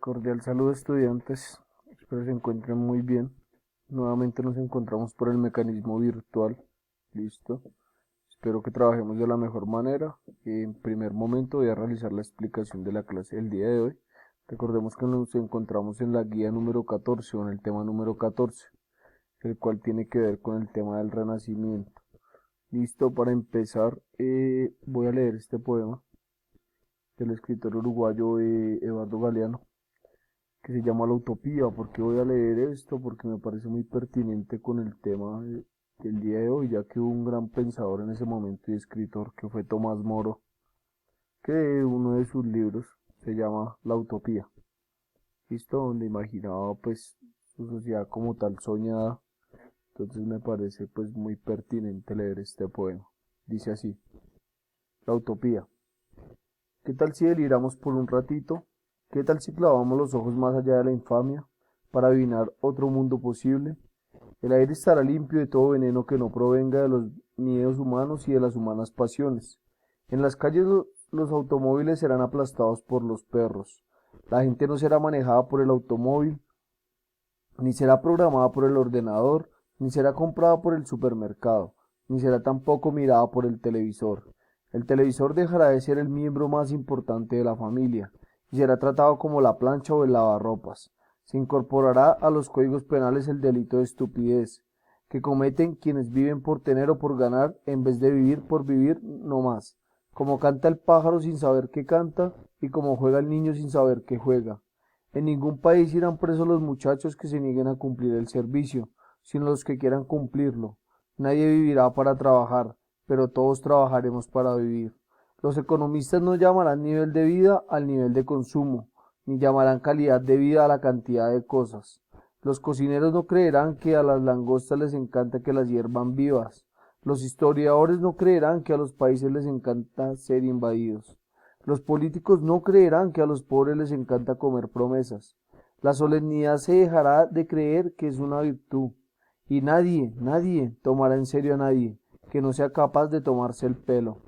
Cordial saludo estudiantes, espero se encuentren muy bien. Nuevamente nos encontramos por el mecanismo virtual, listo. Espero que trabajemos de la mejor manera. En primer momento voy a realizar la explicación de la clase del día de hoy. Recordemos que nos encontramos en la guía número 14 o en el tema número 14, el cual tiene que ver con el tema del renacimiento. Listo, para empezar voy a leer este poema del escritor uruguayo Eduardo Galeano, que se llama La Utopía. ¿Por qué voy a leer esto? Porque me parece muy pertinente con el tema del día de hoy, ya que hubo un gran pensador en ese momento y escritor que fue Tomás Moro, que uno de sus libros se llama La Utopía, ¿listo? Donde imaginaba pues su sociedad como tal soñada. Entonces me parece pues muy pertinente leer este poema. Dice así: La Utopía. ¿Qué tal si deliramos por un ratito? ¿Qué tal si clavamos los ojos más allá de la infamia para adivinar otro mundo posible? El aire estará limpio de todo veneno que no provenga de los miedos humanos y de las humanas pasiones. En las calles los automóviles serán aplastados por los perros. La gente no será manejada por el automóvil, ni será programada por el ordenador, ni será comprada por el supermercado, ni será tampoco mirada por el televisor. El televisor dejará de ser el miembro más importante de la familia y será tratado como la plancha o el lavarropas. Se incorporará a los códigos penales el delito de estupidez, que cometen quienes viven por tener o por ganar en vez de vivir por vivir no más, como canta el pájaro sin saber que canta y como juega el niño sin saber que juega. En ningún país irán presos los muchachos que se nieguen a cumplir el servicio, sino los que quieran cumplirlo. Nadie vivirá para trabajar, pero todos trabajaremos para vivir. Los economistas no llamarán nivel de vida al nivel de consumo, ni llamarán calidad de vida a la cantidad de cosas. Los cocineros no creerán que a las langostas les encanta que las hiervan vivas. Los historiadores no creerán que a los países les encanta ser invadidos. Los políticos no creerán que a los pobres les encanta comer promesas. La solemnidad se dejará de creer que es una virtud. Y nadie tomará en serio a nadie que no sea capaz de tomarse el pelo.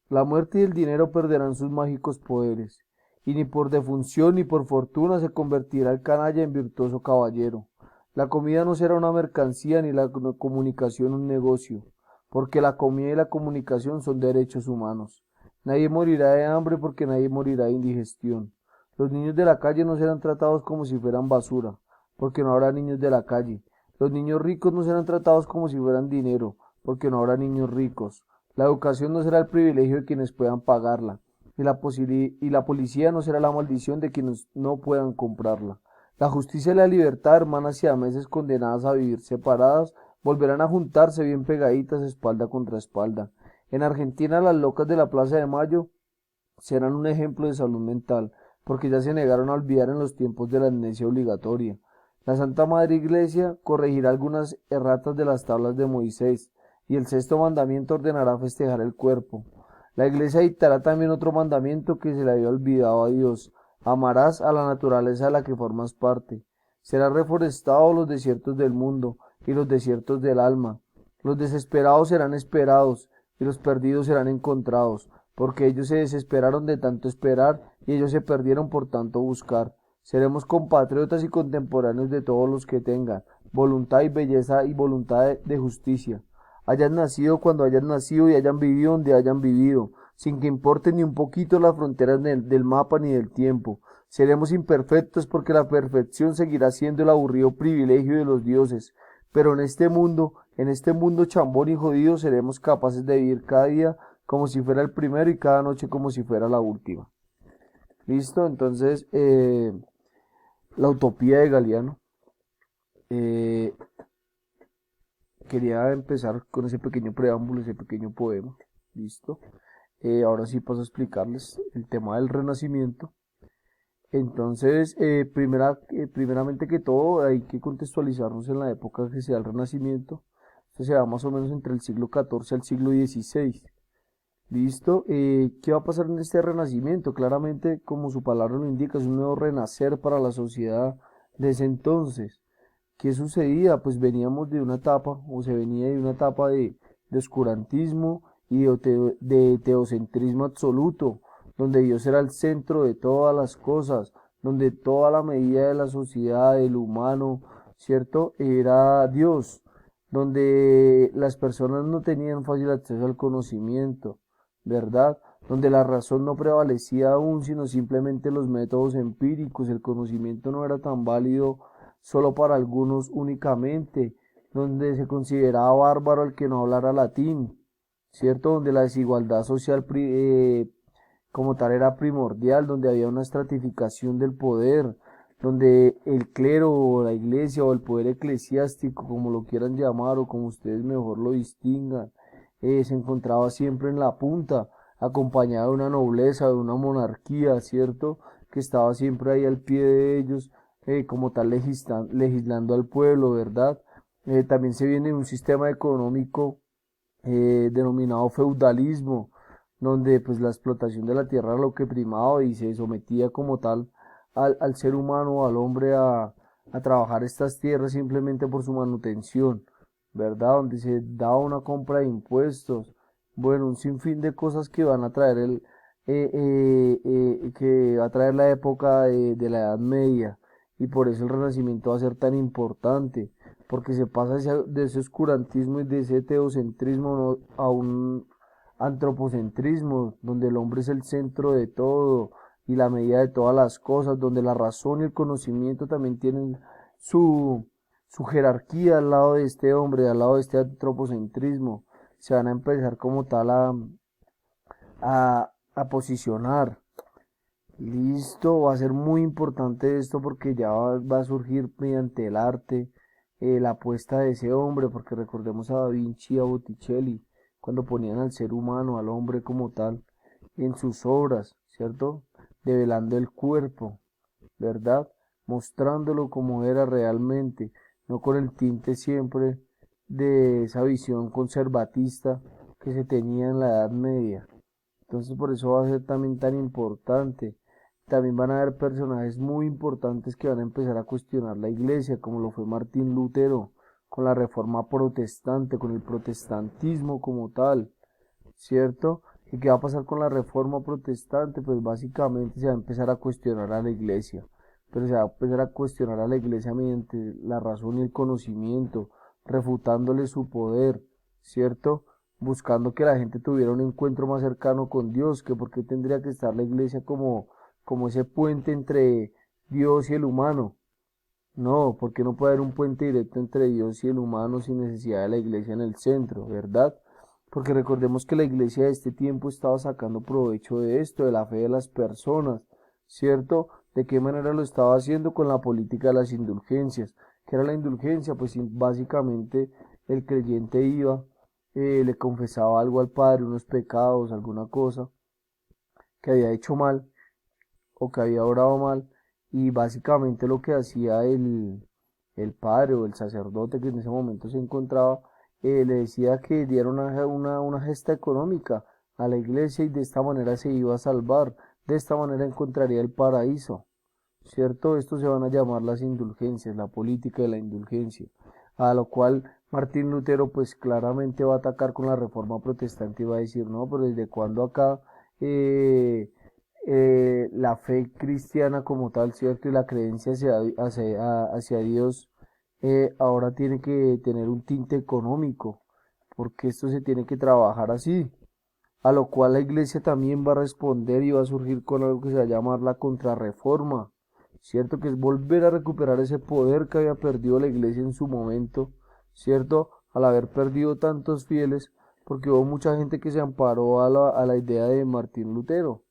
La muerte y el dinero perderán sus mágicos poderes, y ni por defunción ni por fortuna se convertirá el canalla en virtuoso caballero. La comida no será una mercancía ni la comunicación un negocio, porque la comida y la comunicación son derechos humanos. Nadie morirá de hambre porque nadie morirá de indigestión. Los niños de la calle no serán tratados como si fueran basura, porque no habrá niños de la calle. Los niños ricos no serán tratados como si fueran dinero, porque no habrá niños ricos. La educación no será el privilegio de quienes puedan pagarla, y la policía no será la maldición de quienes no puedan comprarla. La justicia y la libertad, hermanas siameses condenadas a vivir separadas, volverán a juntarse bien pegaditas espalda contra espalda. En Argentina las locas de la Plaza de Mayo serán un ejemplo de salud mental, porque ya se negaron a olvidar en los tiempos de la amnesia obligatoria. La Santa Madre Iglesia corregirá algunas erratas de las tablas de Moisés, y el sexto mandamiento ordenará festejar el cuerpo. La Iglesia dictará también otro mandamiento que se le había olvidado a Dios: amarás a la naturaleza de la que formas parte. Serán reforestados los desiertos del mundo y los desiertos del alma. Los desesperados serán esperados y los perdidos serán encontrados, porque ellos se desesperaron de tanto esperar y ellos se perdieron por tanto buscar. Seremos compatriotas y contemporáneos de todos los que tengan voluntad y belleza y voluntad de justicia. Hayan nacido cuando hayan nacido y hayan vivido donde hayan vivido, sin que importe ni un poquito las fronteras del mapa ni del tiempo. Seremos imperfectos porque la perfección seguirá siendo el aburrido privilegio de los dioses, pero en este mundo chambón y jodido, seremos capaces de vivir cada día como si fuera el primero y cada noche como si fuera la última. ¿Listo? Entonces, la utopía de Galeano. Eh, Quería empezar con ese pequeño preámbulo, ese pequeño poema. ¿Listo? Ahora sí paso a explicarles el tema del renacimiento. Entonces, primeramente que todo, hay que contextualizarnos en la época que se da el renacimiento. Esto se da más o menos entre el siglo XIV al siglo XVI. ¿Listo? ¿Qué va a pasar en este renacimiento? Claramente, como su palabra lo indica, es un nuevo renacer para la sociedad de ese entonces. ¿Qué sucedía? Pues veníamos de una etapa, o se venía de una etapa de oscurantismo y de teocentrismo absoluto, donde Dios era el centro de todas las cosas, donde toda la medida de la sociedad, del humano, ¿cierto? Era Dios, donde las personas no tenían fácil acceso al conocimiento, ¿verdad? Donde la razón no prevalecía aún, sino simplemente los métodos empíricos, el conocimiento no era tan válido solo para algunos únicamente, donde se consideraba bárbaro el que no hablara latín, ¿cierto? Donde la desigualdad social como tal era primordial, donde había una estratificación del poder, donde el clero o la iglesia o el poder eclesiástico, como lo quieran llamar o como ustedes mejor lo distingan, se encontraba siempre en la punta, acompañado de una nobleza, de una monarquía, ¿cierto? Que estaba siempre ahí al pie de ellos, como tal legislando al pueblo, ¿verdad? También se viene un sistema económico denominado feudalismo, donde pues la explotación de la tierra era lo que primaba y se sometía como tal al ser humano, al hombre a trabajar estas tierras simplemente por su manutención, ¿verdad? Donde se daba una compra de impuestos, bueno, un sinfín de cosas que van a traer que va a traer la época de la Edad Media y por eso el Renacimiento va a ser tan importante porque se pasa de ese oscurantismo y de ese teocentrismo, ¿no?, a un antropocentrismo, donde el hombre es el centro de todo y la medida de todas las cosas, donde la razón y el conocimiento también tienen su, su jerarquía al lado de este hombre, al lado de este antropocentrismo. Se van a empezar como tal a posicionar. Listo, va a ser muy importante esto porque ya va a surgir mediante el arte la apuesta de ese hombre, porque recordemos a Da Vinci y a Botticelli, cuando ponían al ser humano, al hombre como tal, en sus obras, ¿cierto? Develando el cuerpo, ¿verdad? Mostrándolo como era realmente, no con el tinte siempre de esa visión conservatista que se tenía en la Edad Media. Entonces por eso va a ser también tan importante. También van a haber personajes muy importantes que van a empezar a cuestionar la iglesia, como lo fue Martín Lutero, con la reforma protestante, con el protestantismo como tal, ¿cierto? ¿Y qué va a pasar con la reforma protestante? Pues básicamente se va a empezar a cuestionar a la iglesia, pero se va a empezar a cuestionar a la iglesia mediante la razón y el conocimiento, refutándole su poder, ¿cierto? Buscando que la gente tuviera un encuentro más cercano con Dios, que por qué tendría que estar la iglesia como ese puente entre Dios y el humano. No, porque no puede haber un puente directo entre Dios y el humano sin necesidad de la iglesia en el centro, ¿verdad? Porque recordemos que la iglesia de este tiempo estaba sacando provecho de esto, de la fe de las personas, ¿cierto? ¿De qué manera lo estaba haciendo? Con la política de las indulgencias. ¿Qué era la indulgencia? Pues básicamente el creyente iba, le confesaba algo al Padre, unos pecados, alguna cosa que había hecho mal o que había orado mal, y básicamente lo que hacía el padre o el sacerdote que en ese momento se encontraba, le decía que diera una gesta económica a la iglesia y de esta manera se iba a salvar, de esta manera encontraría el paraíso, ¿cierto? Esto se van a llamar las indulgencias, la política de la indulgencia, a lo cual Martín Lutero pues claramente va a atacar con la reforma protestante y va a decir, no, pero desde cuándo acá eh, la fe cristiana como tal, ¿cierto? Y la creencia hacia Dios ahora tiene que tener un tinte económico, porque esto se tiene que trabajar así. A lo cual la iglesia también va a responder y va a surgir con algo que se va a llamar la contrarreforma, ¿cierto? Que es volver a recuperar ese poder que había perdido la iglesia en su momento, ¿cierto? Al haber perdido tantos fieles, porque hubo mucha gente que se amparó a la idea de Martín Lutero,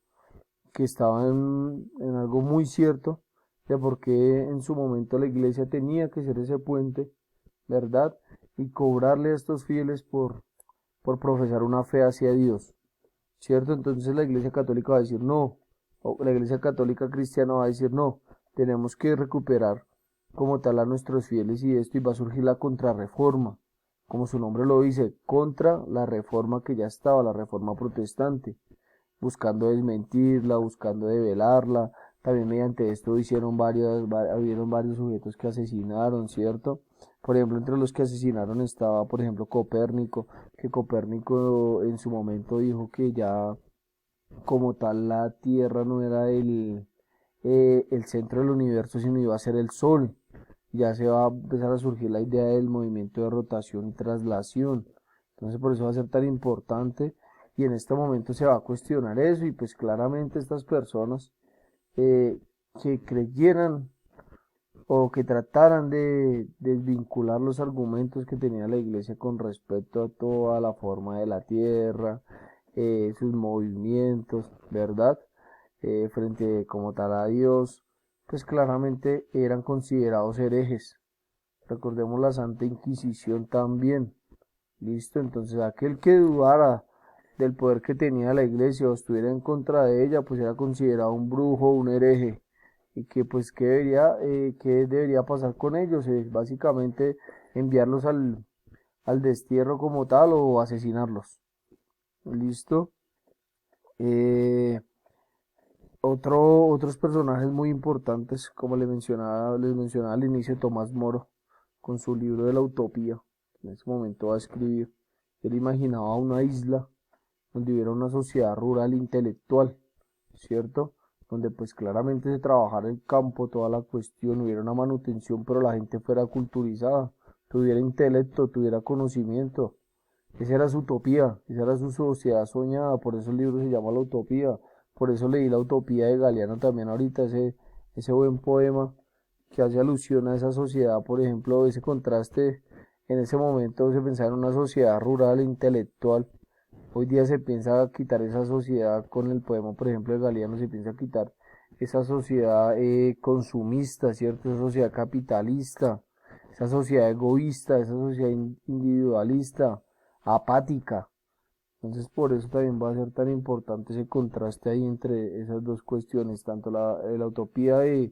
que estaba en algo muy cierto de por qué en su momento la iglesia tenía que ser ese puente, ¿verdad? Y cobrarle a estos fieles por profesar una fe hacia Dios, ¿cierto? Entonces la iglesia católica va a decir no, o la iglesia católica cristiana va a decir no, tenemos que recuperar como tal a nuestros fieles y esto, y va a surgir la contrarreforma, como su nombre lo dice, contra la reforma que ya estaba, la reforma protestante, buscando desmentirla, buscando develarla. También mediante esto hubieron varios sujetos que asesinaron, ¿cierto? Por ejemplo, entre los que asesinaron estaba, por ejemplo, Copérnico, que Copérnico en su momento dijo que ya como tal la Tierra no era el centro del universo, sino iba a ser el Sol. Ya se va a empezar a surgir la idea del movimiento de rotación y traslación. Entonces por eso va a ser tan importante y en este momento se va a cuestionar eso y pues claramente estas personas que creyeran o que trataran de desvincular los argumentos que tenía la iglesia con respecto a toda la forma de la tierra, sus movimientos, ¿verdad? Frente como tal a Dios, pues claramente eran considerados herejes. Recordemos la Santa Inquisición también, ¿listo? Entonces aquel que dudara del poder que tenía la iglesia o estuviera en contra de ella, pues era considerado un brujo, un hereje. Y que pues qué debería pasar con ellos, básicamente enviarlos al destierro como tal o asesinarlos. ¿Listo? Eh, otros personajes muy importantes, como les mencionaba al inicio, Tomás Moro, con su libro de la utopía, en ese momento va a escribir. Él imaginaba una isla donde hubiera una sociedad rural intelectual, ¿cierto? Donde pues claramente se trabajara el campo, toda la cuestión, hubiera una manutención, pero la gente fuera culturizada, tuviera intelecto, tuviera conocimiento. Esa era su utopía, esa era su sociedad soñada, por eso el libro se llama La Utopía, por eso leí La Utopía de Galeano también ahorita, ese buen poema que hace alusión a esa sociedad, por ejemplo, ese contraste, en ese momento se pensaba en una sociedad rural e intelectual. Hoy día se piensa quitar esa sociedad con el poema, por ejemplo, de Galeano, se piensa quitar esa sociedad consumista, ¿cierto? Esa sociedad capitalista, esa sociedad egoísta, esa sociedad individualista, apática. Entonces, por eso también va a ser tan importante ese contraste ahí entre esas dos cuestiones, tanto la utopía de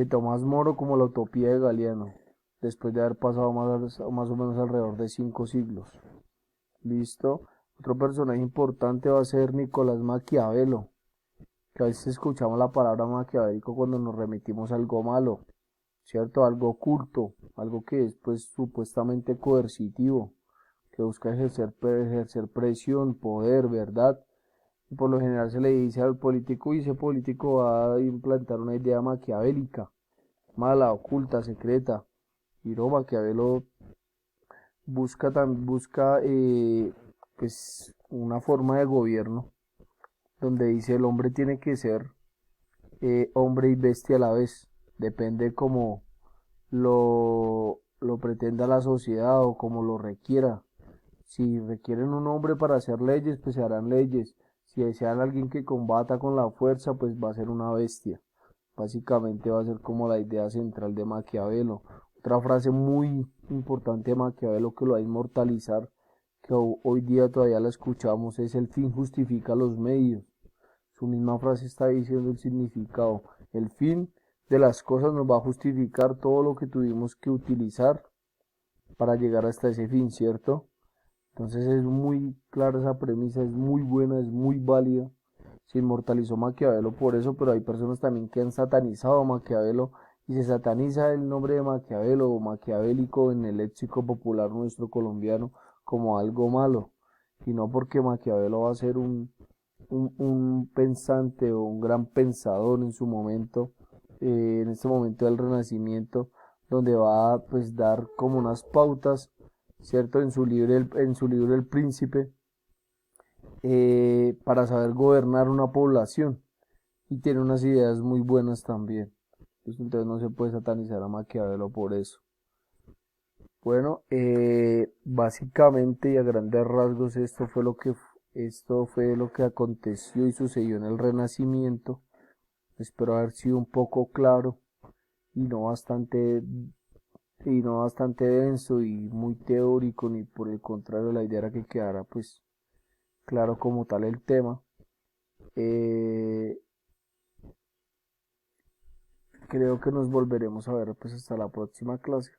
Tomás Moro como la utopía de Galeano, después de haber pasado más o menos alrededor de 5 siglos. ¿Listo? Otro personaje importante va a ser Nicolás Maquiavelo, que a veces escuchamos la palabra maquiavélico cuando nos remitimos a algo malo, ¿cierto? Algo oculto, algo que es pues supuestamente coercitivo, que busca ejercer presión, poder, ¿verdad? Y por lo general se le dice al político y ese político va a implantar una idea maquiavélica, mala, oculta, secreta. Y no, Maquiavelo busca pues una forma de gobierno donde dice el hombre tiene que ser hombre y bestia a la vez, depende como lo pretenda la sociedad o como lo requiera. Si requieren un hombre para hacer leyes, pues se harán leyes. Si desean alguien que combata con la fuerza, pues va a ser una bestia. Básicamente va a ser como la idea central de Maquiavelo. Otra frase muy importante de Maquiavelo que lo va a inmortalizar, que hoy día todavía la escuchamos, es el fin justifica los medios. Su misma frase está diciendo el significado. El fin de las cosas nos va a justificar todo lo que tuvimos que utilizar para llegar hasta ese fin, ¿cierto? Entonces es muy clara esa premisa, es muy buena, es muy válida. Se inmortalizó Maquiavelo por eso, pero hay personas también que han satanizado a Maquiavelo y se sataniza el nombre de Maquiavelo o maquiavélico en el léxico popular nuestro colombiano como algo malo, y no porque Maquiavelo va a ser un pensante o un gran pensador en su momento, en este momento del Renacimiento, donde va a pues dar como unas pautas, ¿cierto? En su libro El Príncipe, para saber gobernar una población y tiene unas ideas muy buenas también. Entonces no se puede satanizar a Maquiavelo por eso. Bueno, básicamente y a grandes rasgos esto fue lo que aconteció y sucedió en el Renacimiento. Espero haber sido un poco claro y no bastante denso y muy teórico, ni por el contrario, la idea era que quedara pues claro como tal el tema. Eh, Creo que nos volveremos a ver pues hasta la próxima clase.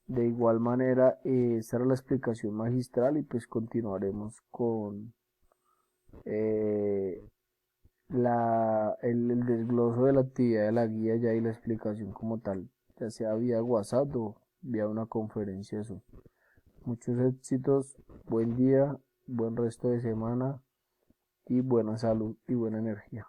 De igual manera, esta era la explicación magistral y pues continuaremos con eh, el desgloso de la actividad de la guía ya y la explicación como tal, ya sea vía WhatsApp o vía una conferencia Zoom. Muchos éxitos, buen día, buen resto de semana y buena salud y buena energía.